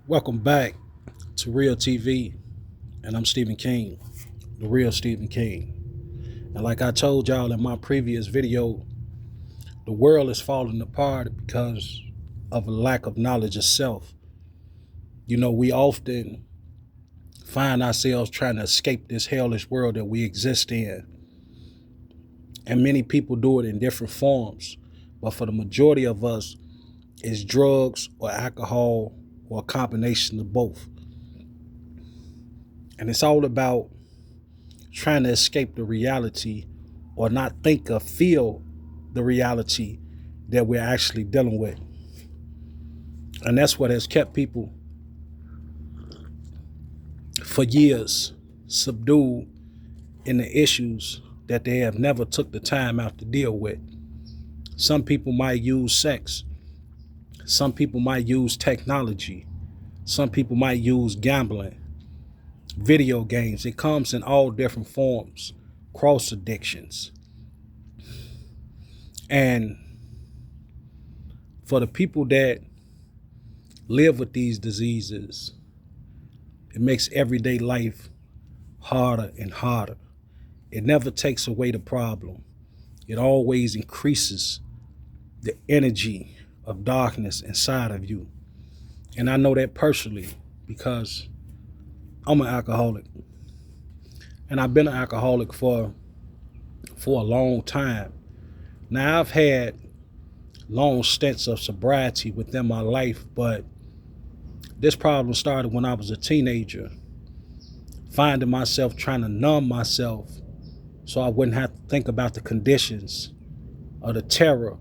Welcome back to Real TV, and I'm Stephen King, the real Stephen King. And like I told y'all in my previous video, the world is falling apart because of a lack of knowledge of self. We often find ourselves trying to escape this hellish world that we exist in. And many people do it in different forms. But for the majority of us, it's drugs or alcohol or a combination of both. And it's all about trying to escape the reality or not think or feel the reality that we're actually dealing with. And that's what has kept people for years subdued in the issues that they have never took the time out to deal with. Some people might use sex. Some people might use technology. Some people might use gambling, video games. It comes in all different forms, cross addictions. And for the people that live with these diseases, it makes everyday life harder and harder. It never takes away the problem. It always increases the energy of darkness inside of you. And I know that personally because I'm an alcoholic. And I've been an alcoholic for a long time. Now I've had long stints of sobriety within my life, but this problem started when I was a teenager, finding myself trying to numb myself so I wouldn't have to think about the conditions of the terror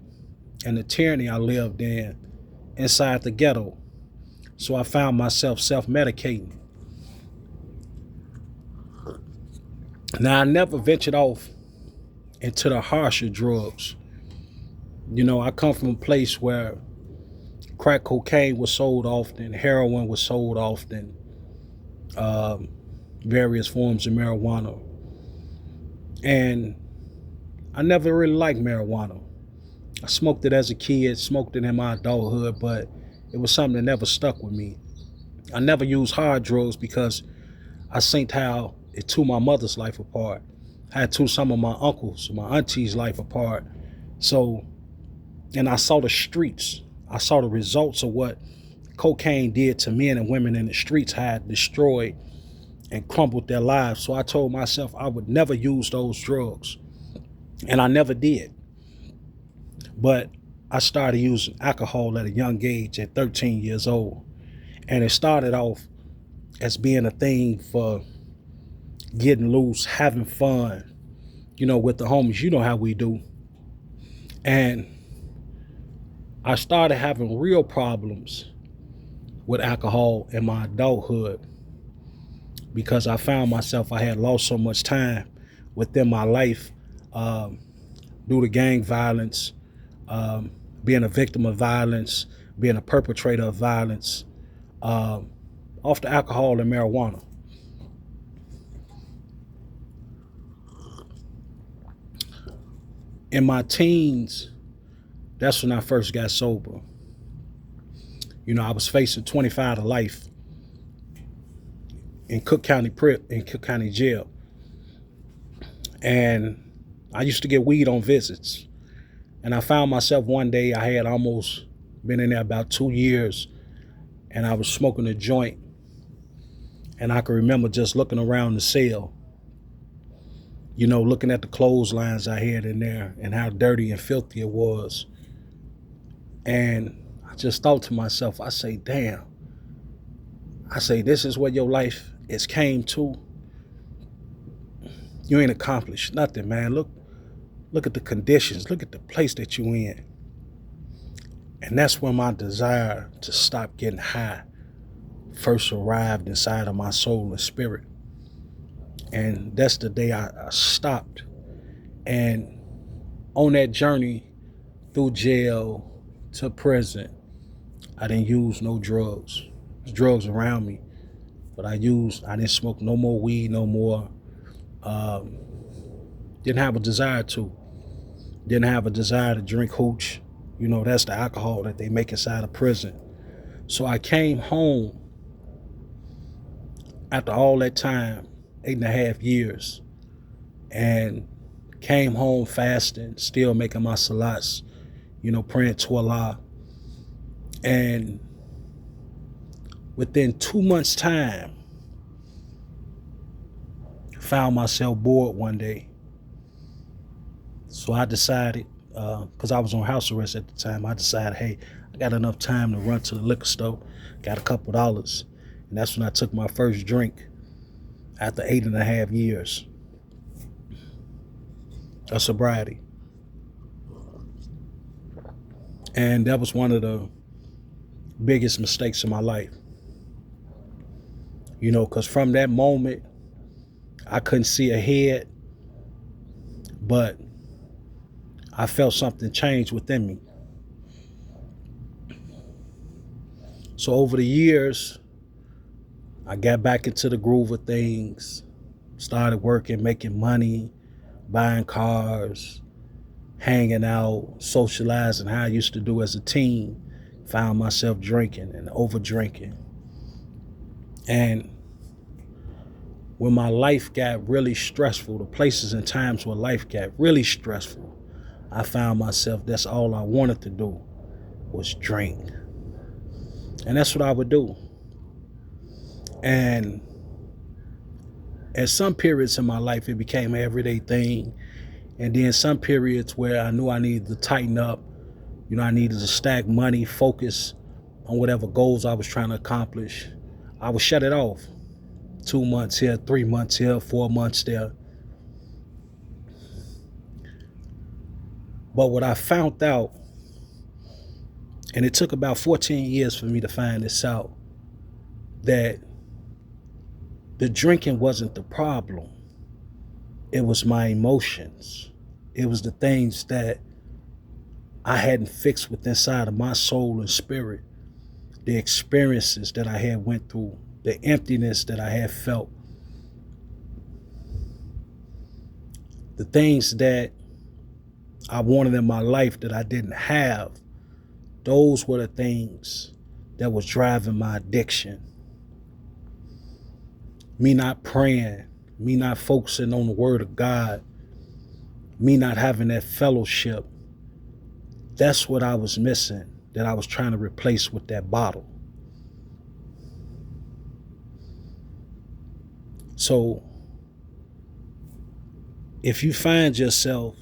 and the tyranny I lived in inside the ghetto. So I found myself self-medicating. Now I never ventured off into the harsher drugs. I come from a place where crack cocaine was sold often, heroin was sold often, various forms of marijuana. And I never really liked marijuana. I smoked it as a kid, smoked it in my adulthood, but it was something that never stuck with me. I never used hard drugs because I seen how it tore my mother's life apart. I had tore some of my uncles, my auntie's life apart. So, and I saw the streets. I saw the results of what cocaine did to men and women in the streets, had destroyed and crumbled their lives. So I told myself I would never use those drugs. And I never did. But I started using alcohol at a young age at 13 years old. And it started off as being a thing for getting loose, having fun, with the homies. You know how we do. And I started having real problems with alcohol in my adulthood because I found myself, I had lost so much time within my life due to gang violence, being a victim of violence, being a perpetrator of violence, off the alcohol and marijuana. In my teens, that's when I first got sober. I was facing 25 to life in Cook County Jail. And I used to get weed on visits. And I found myself one day, I had almost been in there about 2 years, and I was smoking a joint. And I can remember just looking around the cell, looking at the clotheslines I had in there and how dirty and filthy it was. And I just thought to myself, I say, damn. I say, this is what your life has came to. You ain't accomplished nothing, man. Look at the conditions. Look at the place that you in. And that's when my desire to stop getting high first arrived inside of my soul and spirit. And that's the day I stopped. And on that journey through jail to prison, I didn't use no drugs. There's drugs around me, but I didn't smoke no more weed, no more. Didn't have a desire to. Didn't have a desire to drink hooch. That's the alcohol that they make inside of prison. So I came home after all that time, 8.5 years, and came home fasting, still making my salats, praying to Allah. And within 2 months' time, found myself bored one day. So I decided, because I was on house arrest at the time, I decided, hey, I got enough time to run to the liquor store, got a couple dollars. And that's when I took my first drink after 8.5 years of sobriety. And that was one of the biggest mistakes in my life. Because from that moment, I couldn't see ahead, but I felt something change within me. So over the years, I got back into the groove of things, started working, making money, buying cars, hanging out, socializing how I used to do as a teen. Found myself drinking and over drinking. And when my life got really stressful, the places and times where life got really stressful, I found myself, that's all I wanted to do was drink. And that's what I would do. And at some periods in my life, it became an everyday thing. And then some periods where I knew I needed to tighten up, I needed to stack money, focus on whatever goals I was trying to accomplish, I would shut it off. 2 months here, 3 months here, 4 months there. But what I found out, and it took about 14 years for me to find this out, that the drinking wasn't the problem. It was my emotions. It was the things that I hadn't fixed within inside of my soul and spirit. The experiences that I had went through, the emptiness that I had felt, the things that I wanted in my life that I didn't have, those were the things that was driving my addiction. Me not praying, me not focusing on the word of God, me not having that fellowship, that's what I was missing, that I was trying to replace with that bottle. So if you find yourself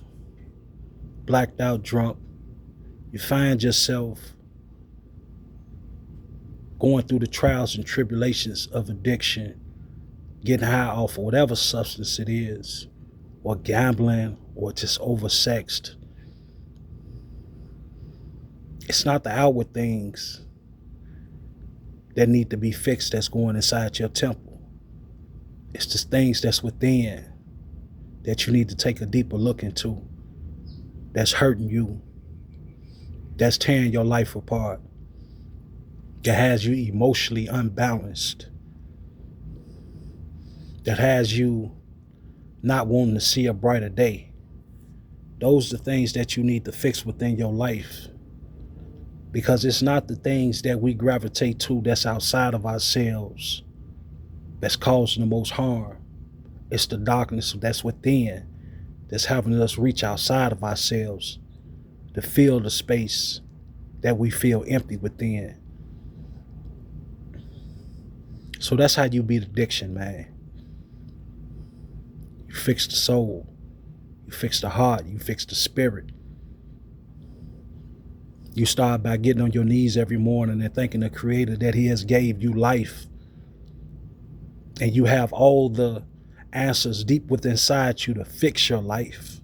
blacked out drunk, you find yourself going through the trials and tribulations of addiction, getting high off of whatever substance it is, or gambling, or just oversexed, it's not the outward things that need to be fixed that's going inside your temple. It's just things that's within that you need to take a deeper look into, that's hurting you, that's tearing your life apart, that has you emotionally unbalanced, that has you not wanting to see a brighter day. Those are the things that you need to fix within your life. Because it's not the things that we gravitate to that's outside of ourselves that's causing the most harm. It's the darkness that's within that's having us reach outside of ourselves to fill the space that we feel empty within. So that's how you beat addiction, man. You fix the soul, you fix the heart, you fix the spirit. You start by getting on your knees every morning and thanking the Creator that He has gave you life. And you have all the answers deep within inside you to fix your life.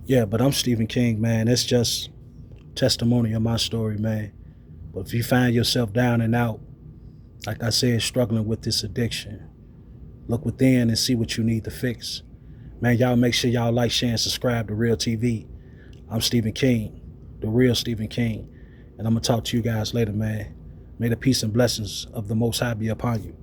Yeah, but I'm Stephen King, man. It's just testimony of my story, man. But if you find yourself down and out, like I said, struggling with this addiction, look within and see what you need to fix. Man, y'all make sure y'all like, share, and subscribe to Real TV. I'm Stephen King, the real Stephen King. And I'm going to talk to you guys later, man. May the peace and blessings of the Most High be upon you.